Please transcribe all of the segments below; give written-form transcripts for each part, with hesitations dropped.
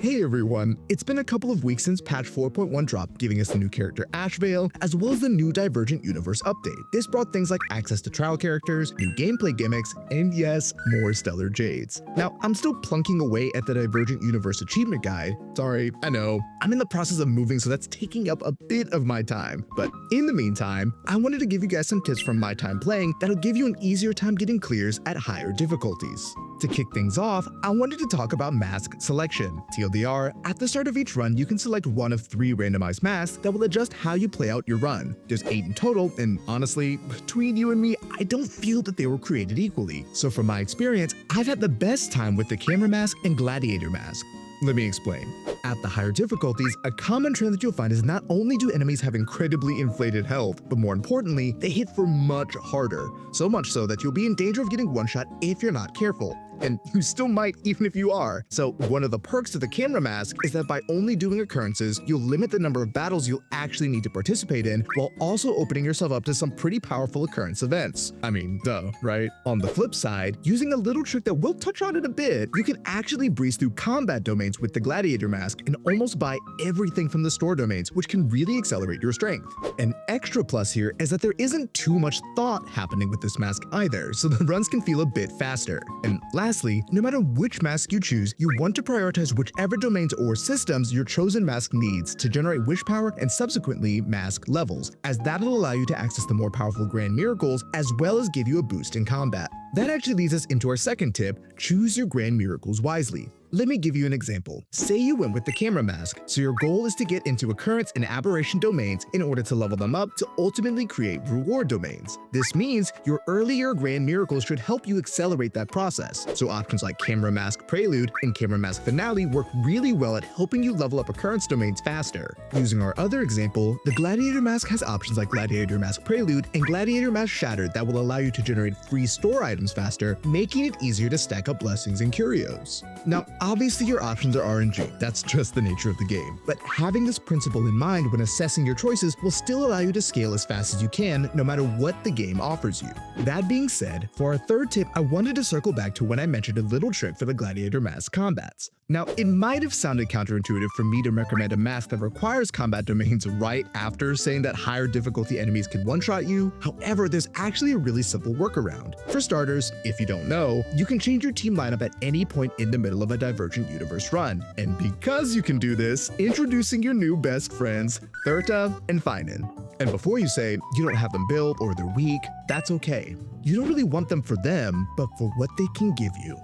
Hey everyone, it's been a couple of weeks since patch 4.1 dropped, giving us the new character Ashvale, as well as the new Divergent Universe update. This brought things like access to trial characters, new gameplay gimmicks, and yes, more stellar jades. Now, I'm still plunking away at the Divergent Universe achievement guide. Sorry, I know, I'm in the process of moving, so that's taking up a bit of my time. But in the meantime, I wanted to give you guys some tips from my time playing that'll give you an easier time getting clears at higher difficulties. To kick things off, I wanted to talk about mask selection. TLDR, at the start of each run, you can select one of 3 randomized masks that will adjust how you play out your run. There's 8 in total, and honestly, between you and me, I don't feel that they were created equally. So from my experience, I've had the best time with the camera mask and gladiator mask. Let me explain. At the higher difficulties, a common trend that you'll find is not only do enemies have incredibly inflated health, but more importantly, they hit for much harder. So much so that you'll be in danger of getting one-shot if you're not careful. And you still might even if you are. So one of the perks of the camera mask is that by only doing occurrences, you'll limit the number of battles you'll actually need to participate in, while also opening yourself up to some pretty powerful occurrence events. I mean, duh, right? On the flip side, using a little trick that we'll touch on in a bit, you can actually breeze through combat domains with the gladiator mask and almost buy everything from the store domains, which can really accelerate your strength. An extra plus here is that there isn't too much thought happening with this mask either, so the runs can feel a bit faster. And lastly, no matter which mask you choose, you want to prioritize whichever domains or systems your chosen mask needs to generate wish power and subsequently mask levels, as that'll allow you to access the more powerful grand miracles as well as give you a boost in combat. That actually leads us into our second tip: choose your grand miracles wisely. Let me give you an example. Say you went with the camera mask, so your goal is to get into occurrence and aberration domains in order to level them up to ultimately create reward domains. This means your earlier grand miracles should help you accelerate that process. So options like camera mask prelude and camera mask finale work really well at helping you level up occurrence domains faster. Using our other example, the gladiator mask has options like gladiator mask prelude and gladiator mask shattered that will allow you to generate free store items faster, making it easier to stack up blessings and curios. Now, obviously your options are RNG, that's just the nature of the game, but having this principle in mind when assessing your choices will still allow you to scale as fast as you can no matter what the game offers you. That being said, for our third tip, I wanted to circle back to when I mentioned a little trick for the gladiator mask combats. Now, it might have sounded counterintuitive for me to recommend a mask that requires combat domains right after saying that higher difficulty enemies can one-shot you. However, there's actually a really simple workaround. For starters, if you don't know, you can change your team lineup at any point in the middle of a Divergent Universe run. And because you can do this, introducing your new best friends, Thurta and Finan. And before you say you don't have them built or they're weak, that's okay. You don't really want them for them, but for what they can give you.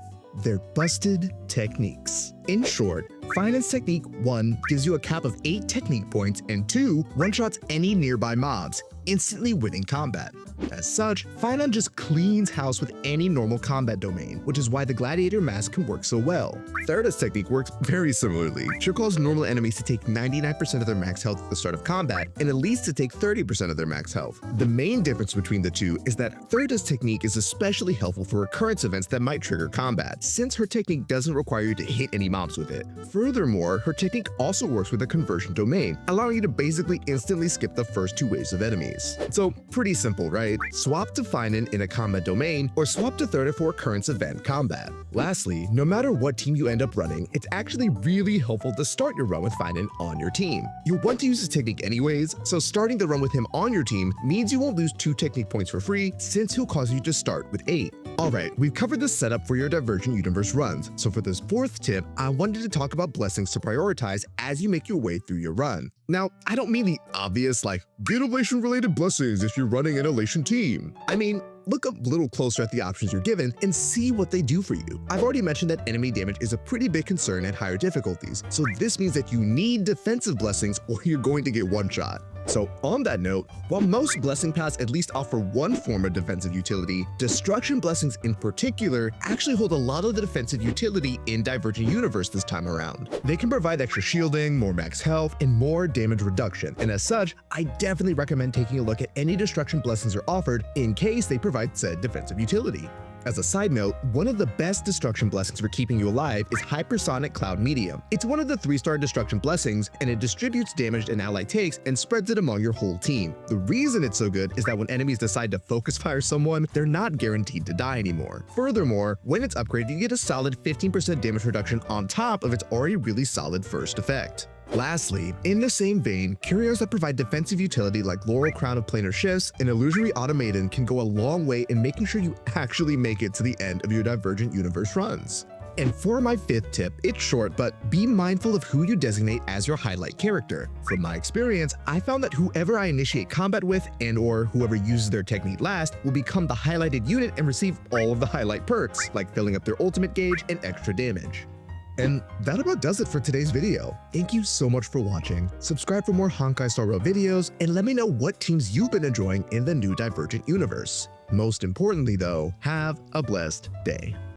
Their busted techniques. In short, Finan's technique 1 gives you a cap of 8 technique points, and 2 one-shots any nearby mobs, instantly winning combat. As such, Finan just cleans house with any normal combat domain, which is why the gladiator mask can work so well. Thurta's technique works very similarly. She'll cause normal enemies to take 99% of their max health at the start of combat, and Elise to take 30% of their max health. The main difference between the two is that Thurta's technique is especially helpful for occurrence events that might trigger combat, since her technique doesn't require you to hit any mobs with it. Furthermore, her technique also works with a conversion domain, allowing you to basically instantly skip the first 2 waves of enemies. So pretty simple, right? Swap to Finan in a combat domain, or swap to Thurta for occurrence event combat. Lastly, no matter what team you end up running, it's actually really helpful to start your run with Finan on your team. You'll want to use his technique anyways, so starting the run with him on your team means you won't lose 2 technique points for free, since he'll cause you to start with 8. Alright, we've covered the setup for your Divergent Universe runs, so for this 4th tip, I wanted to talk about blessings to prioritize as you make your way through your run. Now, I don't mean the obvious like, get elation-related blessings if you're running an elation team. I mean, look a little closer at the options you're given and see what they do for you. I've already mentioned that enemy damage is a pretty big concern at higher difficulties, so this means that you need defensive blessings or you're going to get one-shot. So on that note, while most blessing paths at least offer one form of defensive utility, destruction blessings in particular actually hold a lot of the defensive utility in Divergent Universe this time around. They can provide extra shielding, more max health, and more damage reduction, and as such, I definitely recommend taking a look at any destruction blessings are offered in case they provide said defensive utility. As a side note, one of the best destruction blessings for keeping you alive is Hypersonic Cloud Medium. It's one of the 3-star destruction blessings, and it distributes damage an ally takes and spreads it among your whole team. The reason it's so good is that when enemies decide to focus fire someone, they're not guaranteed to die anymore. Furthermore, when it's upgraded, you get a solid 15% damage reduction on top of its already really solid first effect. Lastly, in the same vein, curios that provide defensive utility like Laurel Crown of Planar Shifts and Illusory Automaton can go a long way in making sure you actually make it to the end of your Divergent Universe runs. And for my 5th tip, it's short, but be mindful of who you designate as your highlight character. From my experience, I found that whoever I initiate combat with and/or whoever uses their technique last will become the highlighted unit and receive all of the highlight perks, like filling up their ultimate gauge and extra damage. And that about does it for today's video. Thank you so much for watching. Subscribe for more Honkai Star Rail videos, and let me know what teams you've been enjoying in the new Divergent Universe. Most importantly though, have a blessed day.